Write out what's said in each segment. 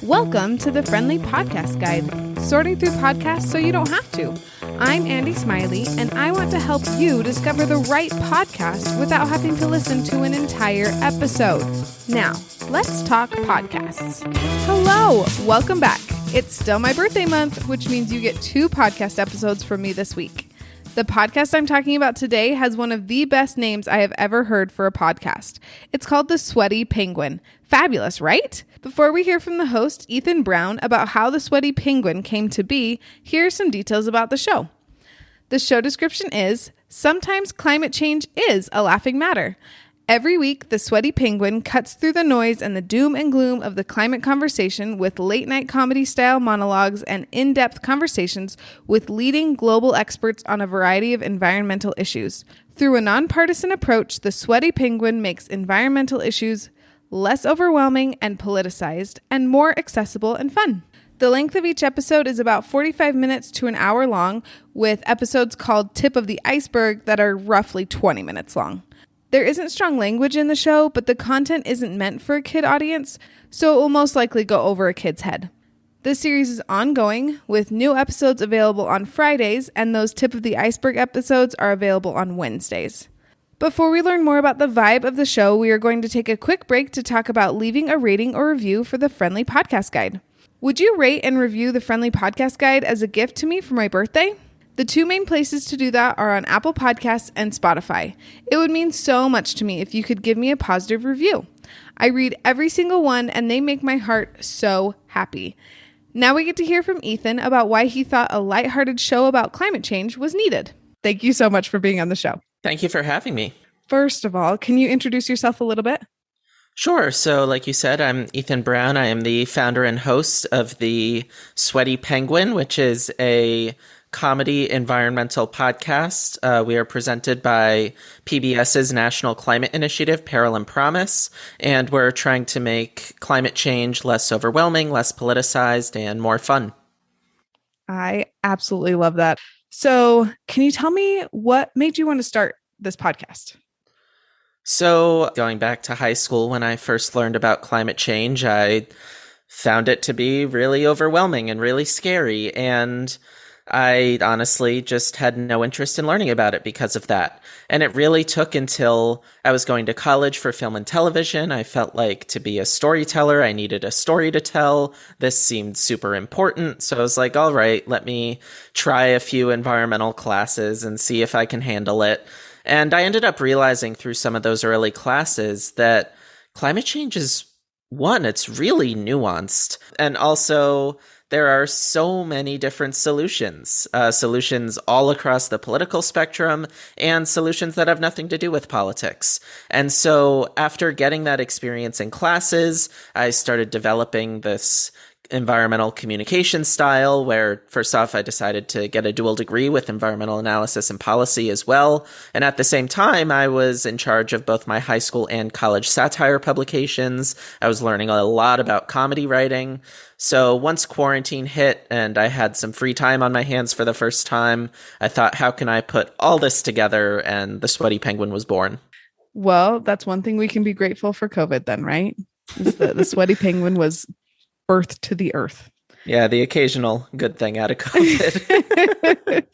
Welcome to the Friendly Podcast Guide, sorting through podcasts so you don't have to. I'm Andy Smiley, and I want to help you discover the right podcast without having to listen to an entire episode. Now, let's talk podcasts. Hello, welcome back. It's still my birthday month, which means you get 2 podcast episodes from me this week. The podcast I'm talking about today has one of the best names I have ever heard for a podcast. It's called The Sweaty Penguin. Fabulous, right? Before we hear from the host, Ethan Brown, about how The Sweaty Penguin came to be, here are some details about the show. The show description is, sometimes climate change is a laughing matter. Every week, The Sweaty Penguin cuts through the noise and the doom and gloom of the climate conversation with late-night comedy-style monologues and in-depth conversations with leading global experts on a variety of environmental issues. Through a nonpartisan approach, The Sweaty Penguin makes environmental issues less overwhelming and politicized, and more accessible and fun. The length of each episode is about 45 minutes to an hour long, with episodes called Tip of the Iceberg that are roughly 20 minutes long. There isn't strong language in the show, but the content isn't meant for a kid audience, so it will most likely go over a kid's head. This series is ongoing, with new episodes available on Fridays, and those Tip of the Iceberg episodes are available on Wednesdays. Before we learn more about the vibe of the show, we are going to take a quick break to talk about leaving a rating or review for the Friendly Podcast Guide. Would you rate and review the Friendly Podcast Guide as a gift to me for my birthday? The 2 main places to do that are on Apple Podcasts and Spotify. It would mean so much to me if you could give me a positive review. I read every single one, and they make my heart so happy. Now we get to hear from Ethan about why he thought a lighthearted show about climate change was needed. Thank you so much for being on the show. Thank you for having me. First of all, can you introduce yourself a little bit? Sure. So like you said, I'm Ethan Brown. I am the founder and host of The Sweaty Penguin, which is a comedy environmental podcast. We are presented by PBS's National Climate Initiative, Peril and Promise, and we're trying to make climate change less overwhelming, less politicized, and more fun. I absolutely love that. So can you tell me what made you want to start this podcast? So going back to high school, when I first learned about climate change, I found it to be really overwhelming and really scary. And I honestly just had no interest in learning about it because of that. And it really took until I was going to college for film and television. I felt like to be a storyteller, I needed a story to tell. This seemed super important. So I was like, all right, let me try a few environmental classes and see if I can handle it. And I ended up realizing through some of those early classes that climate change is, one, it's really nuanced. And also, there are so many different solutions all across the political spectrum, and solutions that have nothing to do with politics. And so after getting that experience in classes, I started developing this environmental communication style where, first off, I decided to get a dual degree with environmental analysis and policy as well. And at the same time, I was in charge of both my high school and college satire publications. I was learning a lot about comedy writing. So once quarantine hit and I had some free time on my hands for the first time, I thought, how can I put all this together? And The Sweaty Penguin was born. Well, that's one thing we can be grateful for COVID then, right? Is that the Sweaty Penguin was birthed to the earth. Yeah, the occasional good thing out of COVID.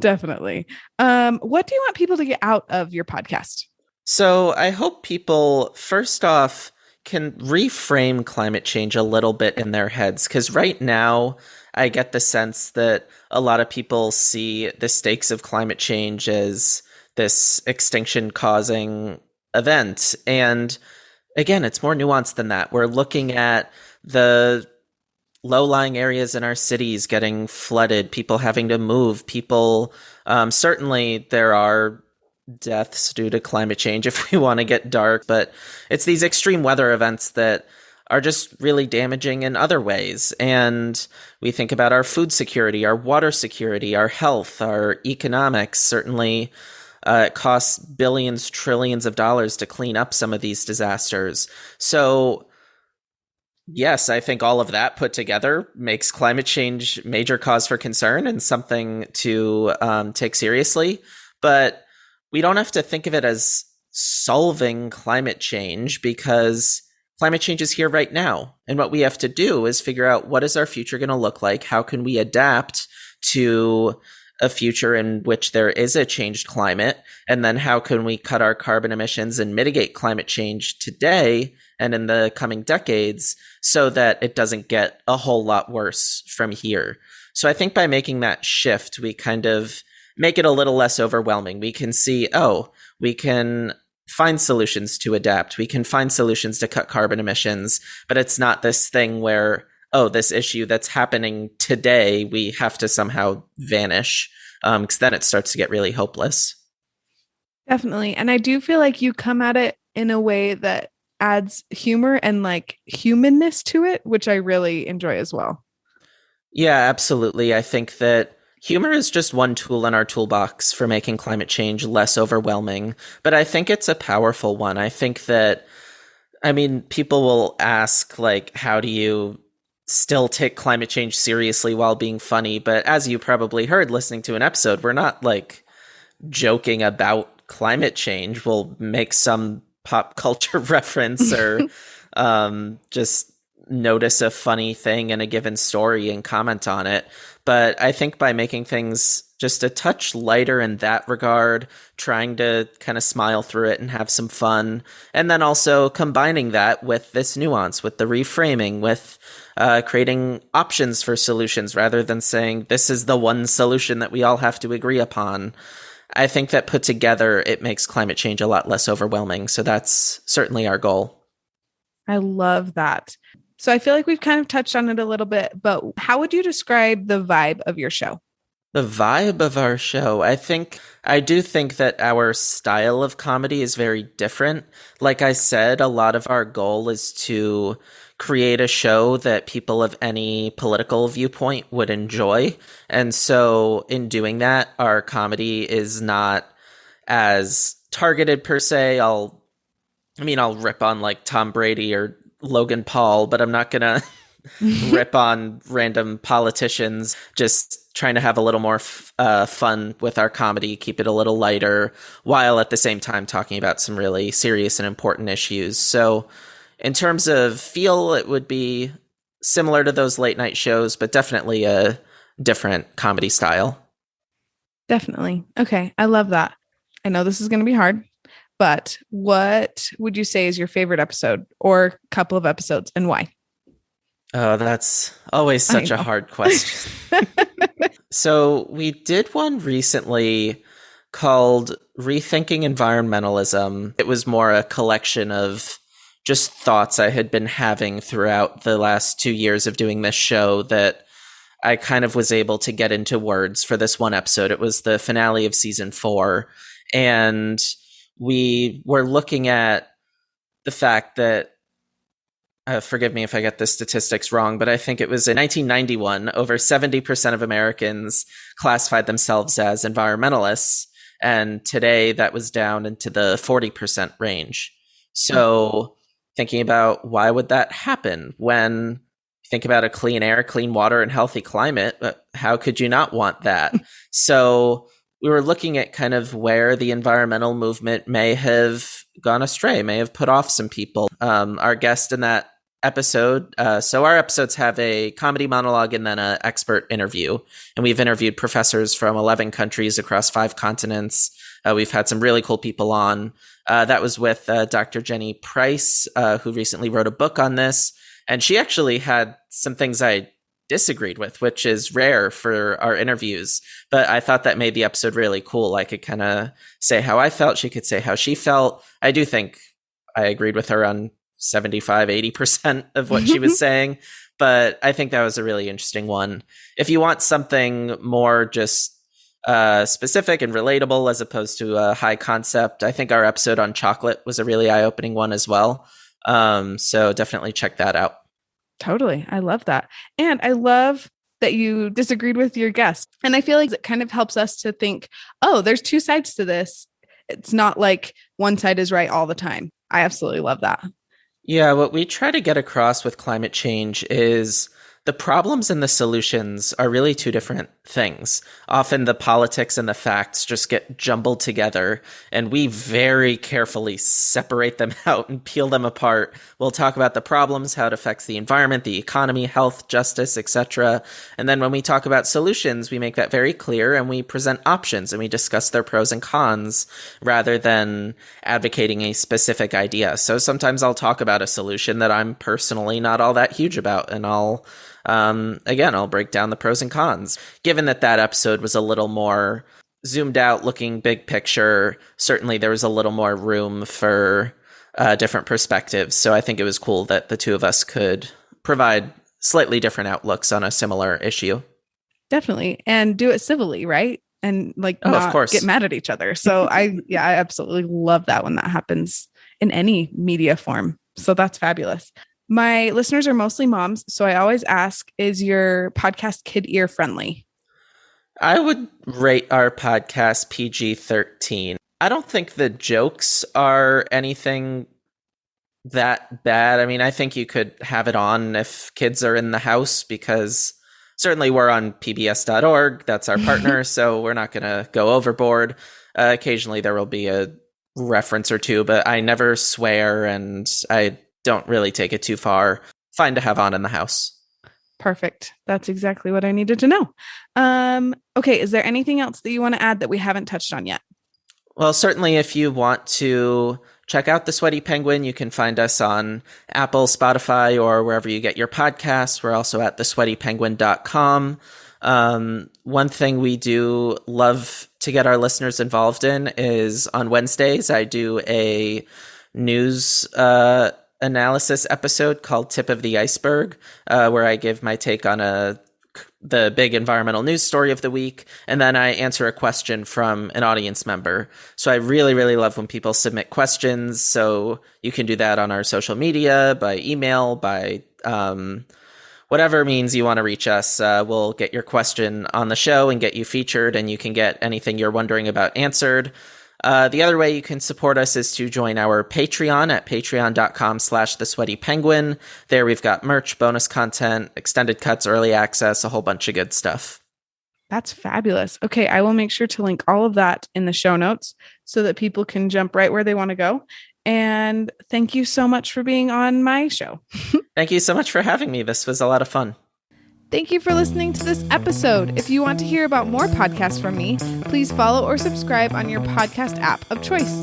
Definitely. What do you want people to get out of your podcast? So I hope people, first off, can reframe climate change a little bit in their heads. Because right now, I get the sense that a lot of people see the stakes of climate change as this extinction-causing event. And again, it's more nuanced than that. We're looking at the low-lying areas in our cities getting flooded, people having to move, people, certainly there are deaths due to climate change if we want to get dark, but it's these extreme weather events that are just really damaging in other ways. And we think about our food security, our water security, our health, our economics. Certainly, it costs billions, trillions of dollars to clean up some of these disasters. So yes, I think all of that put together makes climate change major cause for concern and something to take seriously. But we don't have to think of it as solving climate change, because climate change is here right now. And what we have to do is figure out what is our future going to look like? How can we adapt to a future in which there is a changed climate? And then how can we cut our carbon emissions and mitigate climate change today and in the coming decades so that it doesn't get a whole lot worse from here? So I think by making that shift, we kind of make it a little less overwhelming. We can see, we can find solutions to adapt. We can find solutions to cut carbon emissions, but it's not this thing where, this issue that's happening today, we have to somehow vanish, because then it starts to get really hopeless. Definitely. And I do feel like you come at it in a way that adds humor and like humanness to it, which I really enjoy as well. Yeah, absolutely. I think that humor is just one tool in our toolbox for making climate change less overwhelming, but I think it's a powerful one. I think that, people will ask, like, how do you still take climate change seriously while being funny? But as you probably heard listening to an episode, we're not like joking about climate change. We'll make some pop culture reference or just notice a funny thing in a given story and comment on it. But I think by making things just a touch lighter in that regard, trying to kind of smile through it and have some fun, and then also combining that with this nuance, with the reframing, with creating options for solutions rather than saying this is the one solution that we all have to agree upon. I think that put together, it makes climate change a lot less overwhelming. So that's certainly our goal. I love that. So I feel like we've kind of touched on it a little bit, but how would you describe the vibe of your show? The vibe of our show, I do think that our style of comedy is very different. Like I said, a lot of our goal is to create a show that people of any political viewpoint would enjoy. And so in doing that, our comedy is not as targeted per se. I'll rip on like Tom Brady or Logan Paul, but I'm not going to rip on random politicians. Just trying to have a little more fun with our comedy, keep it a little lighter, while at the same time talking about some really serious and important issues. So in terms of feel, it would be similar to those late night shows, but definitely a different comedy style. Definitely. Okay. I love that. I know this is going to be hard, but what would you say is your favorite episode or couple of episodes and why? Oh, that's always such a hard question. So we did one recently called Rethinking Environmentalism. It was more a collection of just thoughts I had been having throughout the last 2 years of doing this show that I kind of was able to get into words for this one episode. It was the finale of season 4. And we were looking at the fact that, forgive me if I get the statistics wrong, but I think it was in 1991, over 70% of Americans classified themselves as environmentalists. And today that was down into the 40% range. So thinking about why would that happen when you think about a clean air, clean water, and healthy climate, how could you not want that? So we were looking at kind of where the environmental movement may have gone astray, may have put off some people. Our guest in that episode, so our episodes have a comedy monologue and then an expert interview. And we've interviewed professors from 11 countries across 5 continents. We've had some really cool people on. That was with Dr. Jenny Price, who recently wrote a book on this. And she actually had some things I disagreed with, which is rare for our interviews. But I thought that made the episode really cool. I could kind of say how I felt. She could say how she felt. I do think I agreed with her on 75-80% of what she was saying. But I think that was a really interesting one. If you want something more just specific and relatable as opposed to a high concept, I think our episode on chocolate was a really eye-opening one as well. So definitely check that out. Totally. I love that. And I love that you disagreed with your guest. And I feel like it kind of helps us to think, oh, there's 2 sides to this. It's not like one side is right all the time. I absolutely love that. Yeah, what we try to get across with climate change is the problems and the solutions are really two different things. Often the politics and the facts just get jumbled together, and we very carefully separate them out and peel them apart. We'll talk about the problems, how it affects the environment, the economy, health, justice, etc. And then when we talk about solutions, we make that very clear, and we present options, and we discuss their pros and cons rather than advocating a specific idea. So sometimes I'll talk about a solution that I'm personally not all that huge about, and I'll break down the pros and cons. Given that episode was a little more zoomed out, looking big picture, certainly there was a little more room for different perspectives. So I think it was cool that the two of us could provide slightly different outlooks on a similar issue. Definitely. And do it civilly, right? And not of course, get mad at each other. So I absolutely love that when that happens in any media form. So that's fabulous. My listeners are mostly moms, so I always ask, is your podcast kid ear friendly? I would rate our podcast PG-13. I don't think the jokes are anything that bad. I mean, I think you could have it on if kids are in the house, because certainly we're on pbs.org. That's our partner, so we're not going to go overboard. Occasionally there will be a reference or two, but I never swear, and I don't really take it too far. Fine to have on in the house. Perfect. That's exactly what I needed to know. Okay. Is there anything else that you want to add that we haven't touched on yet? Well, certainly if you want to check out The Sweaty Penguin, you can find us on Apple, Spotify, or wherever you get your podcasts. We're also at thesweatypenguin.com. One thing we do love to get our listeners involved in is on Wednesdays, I do a news analysis episode called Tip of the Iceberg, where I give my take on the big environmental news story of the week, and then I answer a question from an audience member. So I really, really love when people submit questions. So you can do that on our social media, by email, by whatever means you want to reach us. We'll get your question on the show and get you featured, and you can get anything you're wondering about answered. The other way you can support us is to join our Patreon at patreon.com/thesweatypenguin. There we've got merch, bonus content, extended cuts, early access, a whole bunch of good stuff. That's fabulous. Okay, I will make sure to link all of that in the show notes so that people can jump right where they want to go. And thank you so much for being on my show. Thank you so much for having me. This was a lot of fun. Thank you for listening to this episode. If you want to hear about more podcasts from me, please follow or subscribe on your podcast app of choice.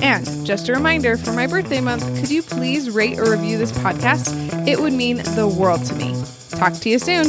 And just a reminder, for my birthday month, could you please rate or review this podcast? It would mean the world to me. Talk to you soon.